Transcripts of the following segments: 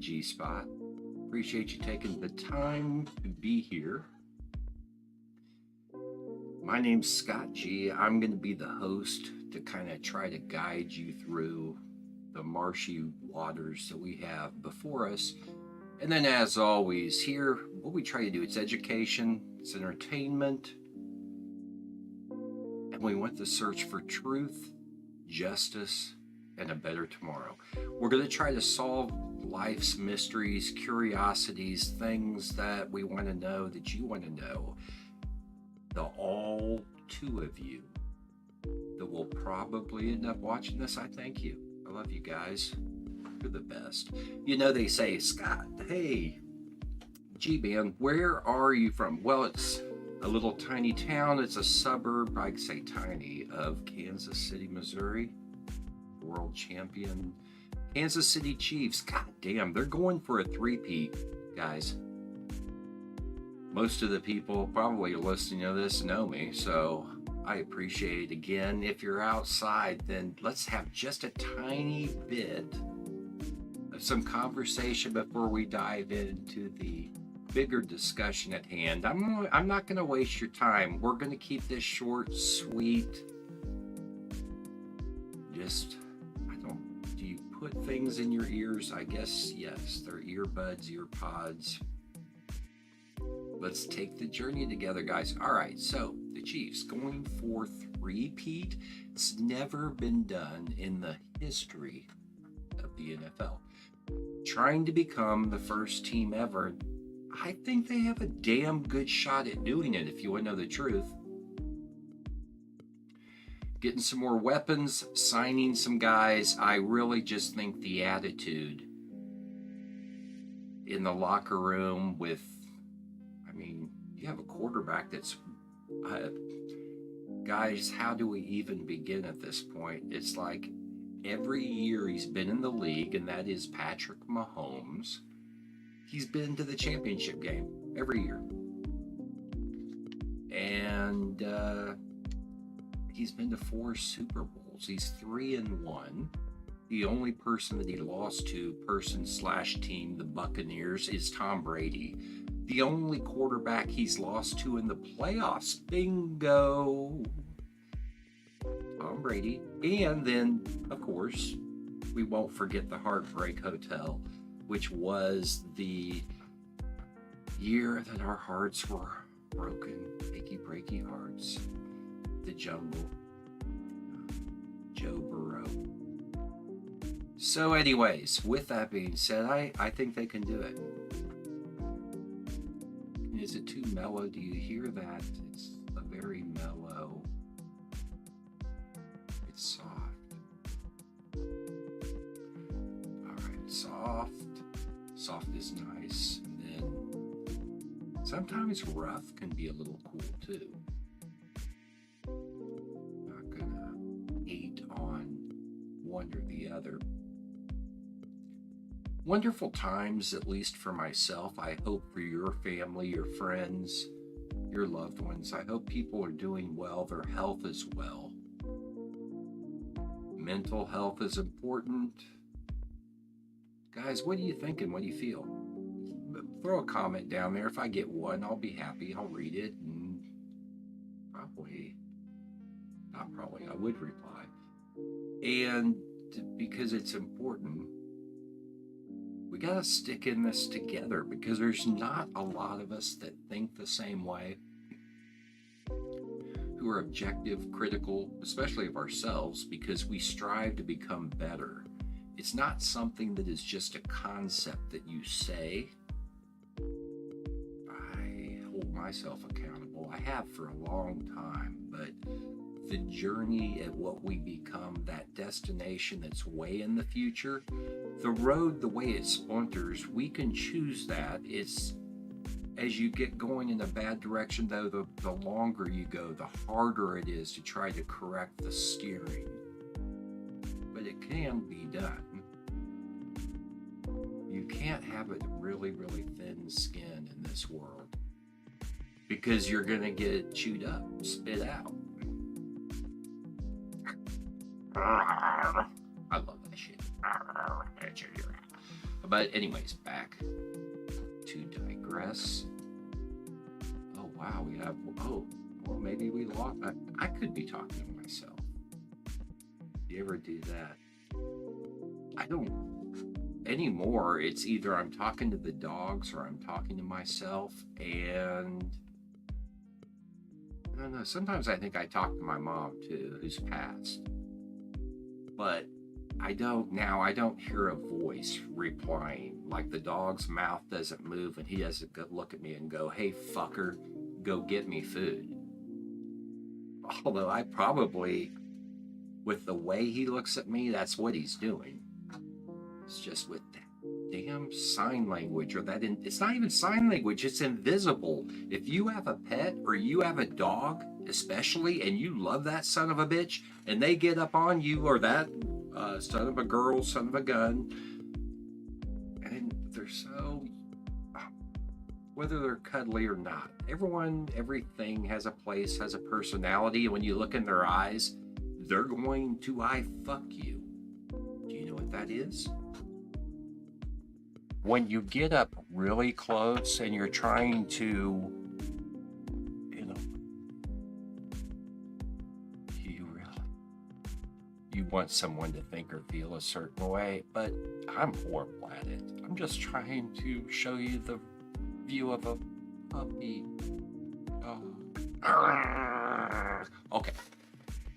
G-Spot. Appreciate you taking the time to be here. My name's Scott G. I'm going to be the host to kind of try to guide you through the marshy waters that we have before us. And then, as always, here, what we try to do, it's education, it's entertainment, and we want to search for truth, justice, and a better tomorrow. We're going to try to solve life's mysteries, curiosities, things that we want to know, that you want to know. The all two of you that will probably end up watching this, I thank you. I love you guys. You're the best. You know, they say, Scott, hey, G-Man, where are you from? Well, it's a little tiny town. It's a suburb, I'd say tiny, of Kansas City, Missouri. World champion Kansas City Chiefs. God damn, they're going for a three-peat, guys. Most of the people probably listening to this know me, so I appreciate it. Again, if you're outside, then let's have just a tiny bit of some conversation before we dive into the bigger discussion at hand. I'm not going to waste your time. We're going to keep this short, sweet. Just, do you put things in your ears? I guess, yes. They're earbuds, ear pods. Let's take the journey together, guys. All right, so the Chiefs going for three-peat. It's never been done in the history of the NFL. Trying to become the first team ever, I think they have a damn good shot at doing it, if you want to know the truth. Getting some more weapons, signing some guys. I really just think the attitude in the locker room with, you have a quarterback that's, guys, how do we even begin at this point? It's like every year he's been in the league, and that is Patrick Mahomes. He's been to the championship game every year. And he's been to 4 Super Bowls. He's 3-1. The only person that he lost to, person/team, the Buccaneers, is Tom Brady. The only quarterback he's lost to in the playoffs, bingo, Tom Brady. And then, of course, we won't forget the Heartbreak Hotel, which was the year that our hearts were broken, achy breaky hearts. The jungle, Joe Burrow. So anyways, with that being said, I think they can do it. Is it too mellow? Do you hear that? It's a very mellow. It's soft. All right, soft. Soft is nice. And then sometimes rough can be a little cool too. Not gonna hate on one or the other. Wonderful times, at least for myself. I hope for your family, your friends, your loved ones. I hope people are doing well, their health is well. Mental health is important. Guys, what are you thinking? What do you feel? Throw a comment down there. If I get one, I'll be happy. I'll read it, and I would reply. And because it's important, we got to stick in this together, because there's not a lot of us that think the same way, who are objective, critical, especially of ourselves, because we strive to become better. It's not something that is just a concept that you say. I hold myself accountable. I have for a long time, but the journey at what we become, that destination that's way in the future, the road, the way it splinters, we can choose that. It's as you get going in a bad direction, though, the longer you go, the harder it is to try to correct the steering. But it can be done. You can't have a really, really thin skin in this world, because you're going to get chewed up, spit out. I love that shit. But anyways, back to digress. Oh wow, we have. Oh, well, maybe we lost. I could be talking to myself. Do you ever do that? I don't anymore. It's either I'm talking to the dogs or I'm talking to myself, and I don't know. Sometimes I think I talk to my mom too, who's passed, but I don't now. I don't hear a voice replying. Like the dog's mouth doesn't move, and he doesn't look at me and go, "Hey, fucker, go get me food." Although I probably, with the way he looks at me, that's what he's doing. It's just with that damn sign language, or that it's not even sign language, it's invisible. If you have a pet or you have a dog, especially, and you love that son of a bitch, and they get up on you, or that son of a girl, son of a gun, and they're so, whether they're cuddly or not, everything has a place, has a personality, and when you look in their eyes, they're going to I fuck you. Do you know what that is? When you get up really close and you're trying to, you want someone to think or feel a certain way, but I'm horrible at it. I'm just trying to show you the view of a puppy dog. Okay.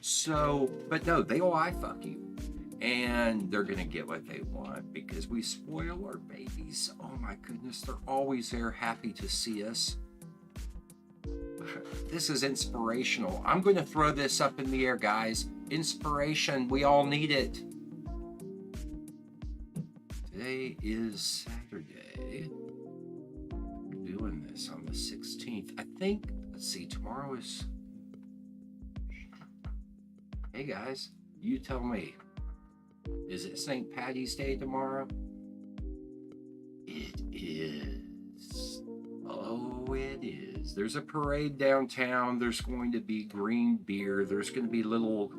So, but no, they'll I fuck you. And they're going to get what they want because we spoil our babies. Oh my goodness, they're always there, happy to see us. This is inspirational. I'm going to throw this up in the air, guys. Inspiration, we all need it. Today is Saturday. We're doing this on the 16th. I think, let's see, tomorrow is... Hey guys, you tell me. Is it St. Patty's Day tomorrow? It is. Oh, it is. There's a parade downtown. There's going to be green beer. There's going to be little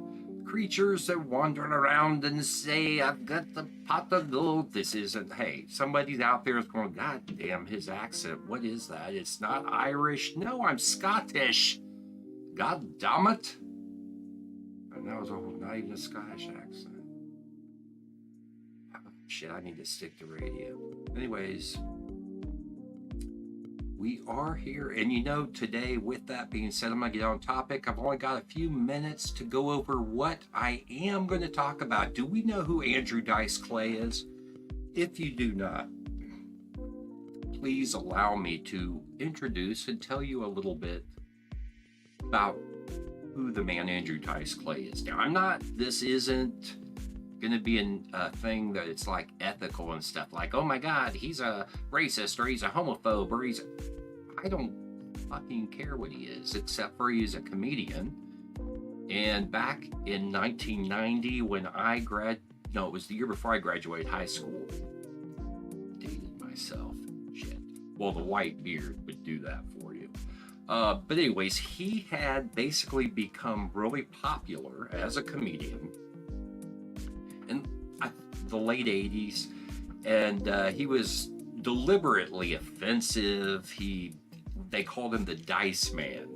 creatures that wander around and say, I've got the pot of gold. This isn't, hey, somebody out there is going, God damn, his accent. What is that? It's not Irish. No, I'm Scottish. God damn it. And that was not even a Scottish accent. Shit, I need to stick to radio. Anyways, we are here. And you know, today, with that being said, I'm going to get on topic. I've only got a few minutes to go over what I am going to talk about. Do we know who Andrew Dice Clay is? If you do not, please allow me to introduce and tell you a little bit about who the man Andrew Dice Clay is. Now, this isn't going to be a thing that it's like ethical and stuff, like, oh my God, he's a racist or he's a homophobe or I don't fucking care what he is, except for he's a comedian. And back in 1990 when it was the year before I graduated high school. Dated myself. Shit. Well, the white beard would do that for you. But anyways, he had basically become really popular as a comedian in the late 80s, and he was deliberately offensive. They called him the Dice Man.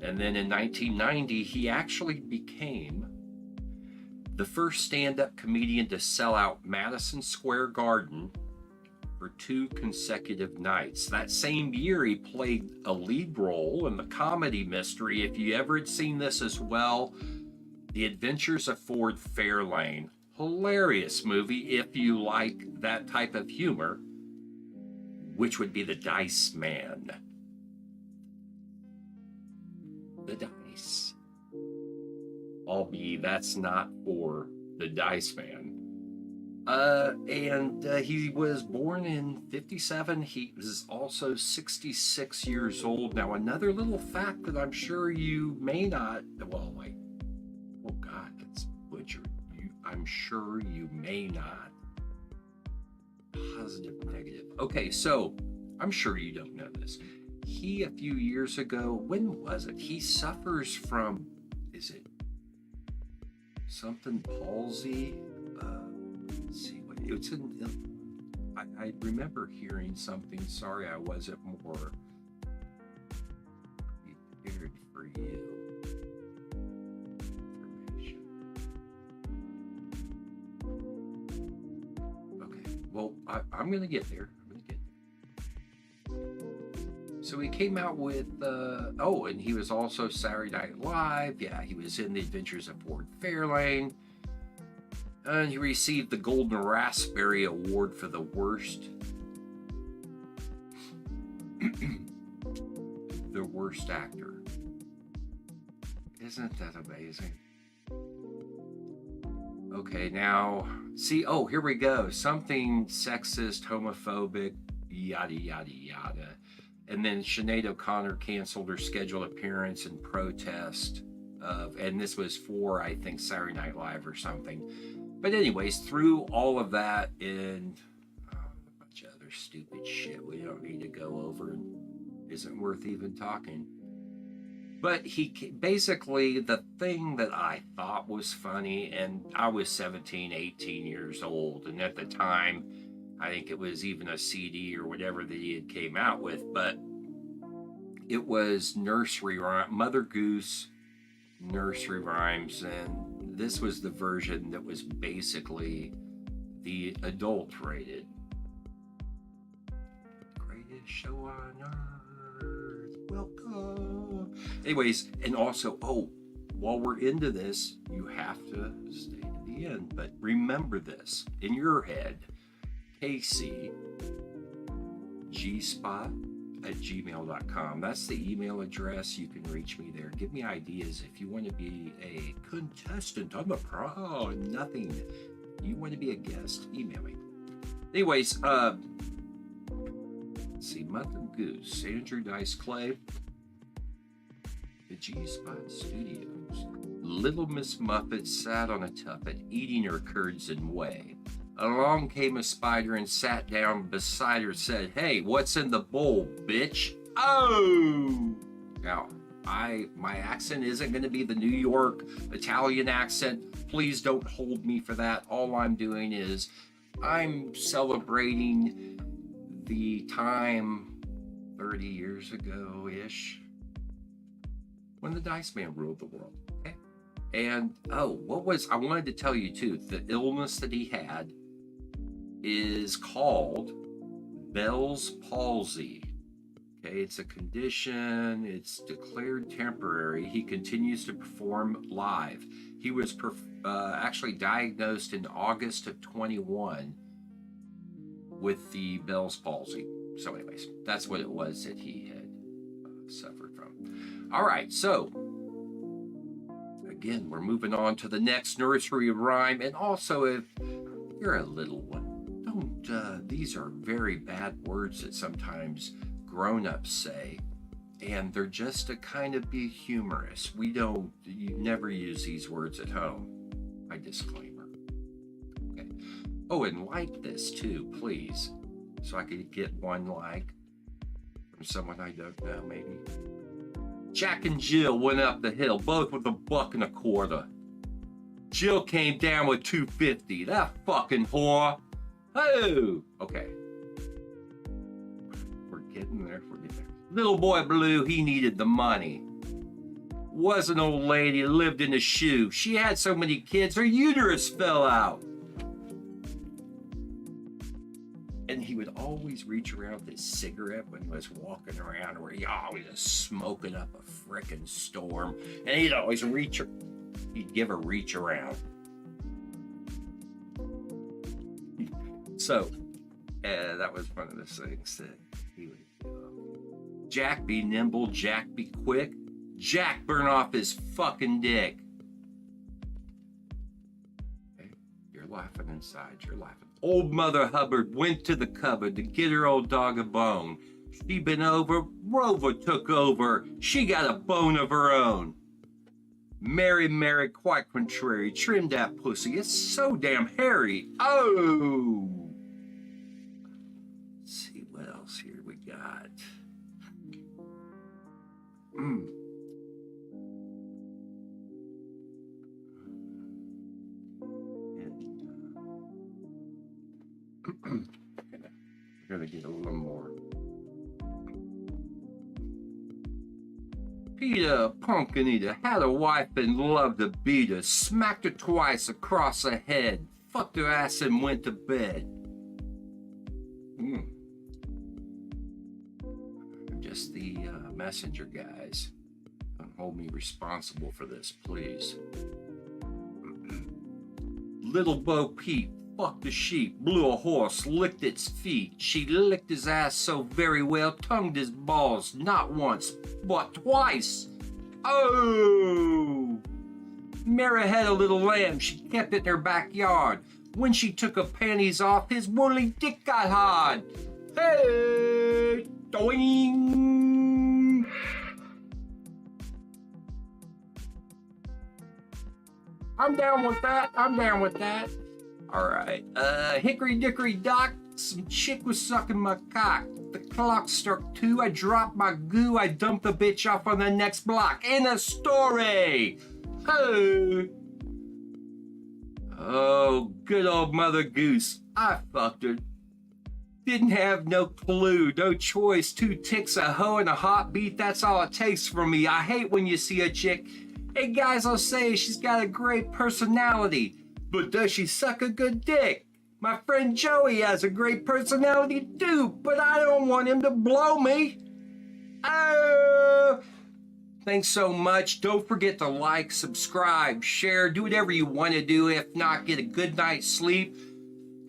And then in 1990, he actually became the first stand-up comedian to sell out Madison Square Garden for 2 consecutive nights. That same year, he played a lead role in the comedy mystery, if you ever had seen this as well, The Adventures of Ford Fairlane. Hilarious movie if you like that type of humor, which would be the Dice Man. The dice. Albeit that's not for the Dice Man. And he was born in 57. He was also 66 years old. Now, another little fact that I'm sure you may not, well, like, oh God, that's butchered. I'm sure you may not. Positive, negative. Okay, so I'm sure you don't know this. He, a few years ago, when was it? He suffers from, is it something palsy? Let's see, I remember hearing something. Sorry, I wasn't more prepared for you. Information. Okay, well, I'm going to get there. So he came out with, oh, and he was also Saturday Night Live. Yeah, he was in The Adventures of Ford Fairlane. And he received the Golden Raspberry Award for the worst. The worst actor. Isn't that amazing? Okay, now, see, oh, here we go. Something sexist, homophobic, yada, yada, yada. And then Sinead O'Connor canceled her scheduled appearance in protest of, and this was for, I think, Saturday Night Live or something. But anyways, through all of that and a bunch of other stupid shit we don't need to go over and isn't worth even talking. But he basically, the thing that I thought was funny, and I was 17, 18 years old, and at the time, I think it was even a CD or whatever that he had came out with, but it was nursery rhyme, Mother Goose nursery rhymes, and this was the version that was basically the adult rated. Greatest show on earth, welcome. Anyways, and also, oh, while we're into this, you have to stay to the end, but remember this in your head. Casey gspot@gmail.com. That's the email address. You can reach me there. Give me ideas if you want to be a contestant. I'm a pro. Nothing. You want to be a guest? Email me. Anyways, let's see. Mother Goose, Andrew Dice Clay, the G Spot Studios. Little Miss Muffet sat on a tuffet, eating her curds and whey. Along came a spider and sat down beside her, said, "Hey, what's in the bowl, bitch?" Oh! Now, my accent isn't going to be the New York Italian accent. Please don't hold me for that. All I'm doing is I'm celebrating the time 30 years ago-ish when the Dice Man ruled the world. Okay? And, oh, I wanted to tell you too, the illness that he had is called Bell's palsy. Okay, it's a condition, it's declared temporary. He continues to perform live. He was actually diagnosed in August of 21 with the Bell's palsy. So anyways, that's what it was that he had suffered from. All right, so again, we're moving on to the next nursery rhyme. And also, if you're a little one, these are very bad words that sometimes grown-ups say, and they're just to kind of be humorous. You never use these words at home. My disclaimer. Okay. Oh, and like this too, please, so I could get one like from someone I don't know, maybe. Jack and Jill went up the hill, both with $1.25. Jill came down with $2.50. That fucking whore. Oh, okay. We're getting there. Little boy Blue, he needed the money. Was an old lady, lived in a shoe. She had so many kids, her uterus fell out. And he would always reach around with his cigarette when he was walking around, where he always was smoking up a frickin' storm. And he'd always he'd give a reach around. So, that was one of the things that he would do. Jack be nimble, Jack be quick, Jack burn off his fucking dick. Okay, you're laughing inside, you're laughing. Old Mother Hubbard went to the cupboard to get her old dog a bone. She been over, Rover took over, she got a bone of her own. Mary, quite contrary, trim that pussy, it's so damn hairy. Oh! Let's see what else here we got. Gonna get a little more. Peter Pumpkin Eater had a wife and loved to beat her, smacked her twice across the head, fucked her ass and went to bed. I'm just the messenger, guys. Don't hold me responsible for this, please. Little Bo Peep fucked a sheep, blew a horse, licked its feet. She licked his ass so very well, tongued his balls, not once, but twice. Oh! Mary had a little lamb, she kept it in her backyard. When she took her panties off, his woolly dick got hard. Hey! Doing! I'm down with that. All right. Hickory Dickory Doc, some chick was sucking my cock. The clock struck 2. I dropped my goo. I dumped the bitch off on the next block. In a story. Oh, good old Mother Goose. I fucked her. Didn't have no clue, no choice. 2 ticks, a hoe, and a hot beat. That's all it takes from me. I hate when you see a chick. Hey guys, I'll say she's got a great personality. But does she suck a good dick? My friend Joey has a great personality too, but I don't want him to blow me. Oh! Thanks so much. Don't forget to like, subscribe, share, do whatever you want to do. If not, get a good night's sleep.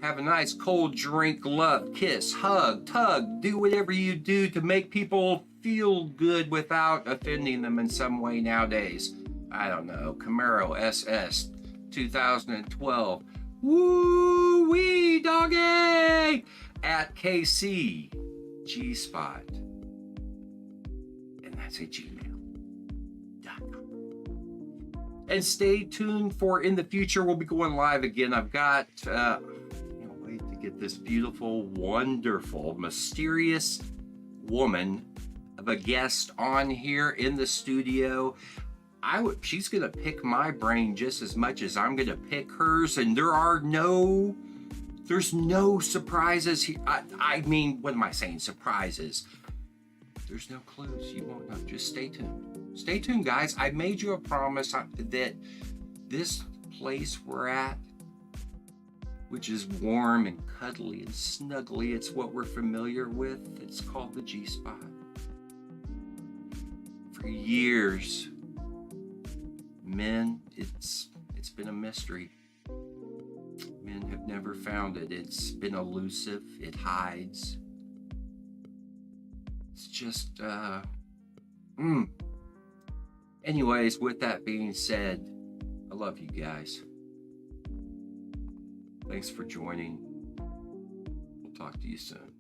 Have a nice cold drink, love, kiss, hug, tug. Do whatever you do to make people feel good without offending them in some way nowadays. I don't know. Camaro SS 2012. Woo-wee, doggy! At KC G-Spot. And that's at gmail.com. And stay tuned for in the future. We'll be going live again. I've got, can't wait to get this beautiful, wonderful, mysterious woman of a guest on here in the studio. She's gonna pick my brain just as much as I'm gonna pick hers, and there's no surprises here. I mean, what am I saying? Surprises. There's no clues. You won't know. Just stay tuned. Stay tuned, guys. I made you a promise that this place we're at, which is warm and cuddly and snuggly, it's what we're familiar with. It's called the G-Spot. For years, men, it's been a mystery. Men have never found it. It's been elusive. It hides. It's just, Anyways, with that being said, I love you guys. Thanks for joining. We'll talk to you soon.